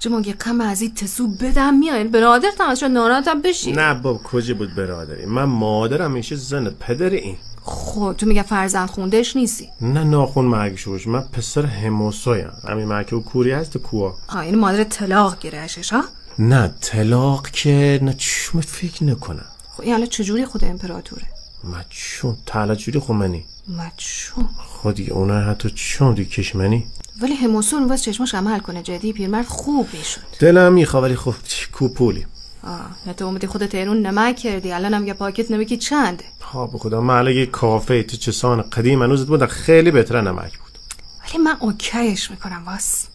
مگه کم از این تسو بدم میایین برادر تماشا ناراحتم بشی. نه بابا کجا بود برادری، من مادرم میشه زن پدر این. خب تو میگه فرزند خوندهش نیستی؟ نه ناخون مرگشوش، من پسر هموسایم. همین مرکه و کوری هست کوا. این مادر طلاق گیرهشش ها؟ نه طلاق که نه چشم فکر نکنم. خب این حالا چجوری خود امپراتوره؟ مچون تالا جوری خمنی مچون خودی اونا حتی چون دی کشمنی. ولی هموسون واسه چشماش عمل کنه جدی پیرمرد خوب میشد. دلم میخواد ولی خب کوپولی. نه تو اومدی خودت ایرون نمک کردی الان هم یه پاکت نمکی چنده؟ ها به خدا من الان یه کافه تو چسان قدیم هنوز بود خیلی بهتره نمک بود. ولی من اوکیش میکنم واس.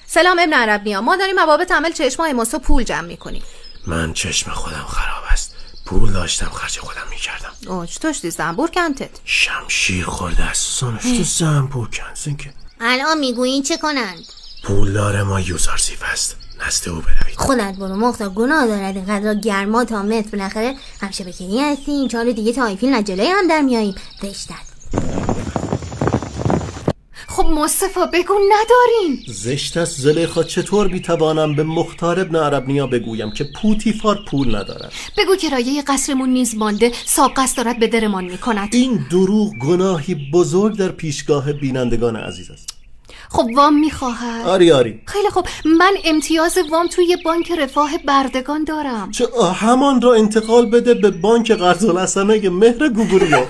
سلام ابن عربنیا، ما داریم بابت عمل چشمای هموسو پول جمع میکنیم. من چشم خودم خراب است، پول داشتم خرج خودم میکردم. چطوری زنبور کنتت؟ شمشیر خورده از سانش تو زنبور کن که. الان میگویین چه کنند؟ پول داره ما یوزار سیف است، نزد او بروید. خودت برو مختار، گناه دارد اینقدر گرما تا متر بالاخره همیشه بکنی هستیم. 4 دیگه تا ایفیل نجله هم در میاییم. زشتت. خب مصطفی بگو نداریم. زشت است زلیخا، چطور بیتوانم به مختار ابن عربنیا بگویم که پوتیفار پول ندارد؟ بگو کرایه قصرمون نیز مانده، سابقه دارد به درمان میکند. این دروغ گناهی بزرگ در پیشگاه بینندگان عزیز است. خب وام میخواهد؟ آری خیلی خب، من امتیاز وام توی بانک رفاه بردگان دارم. همان را انتقال بده به بانک قرض الحسنه مهر گوگوریو.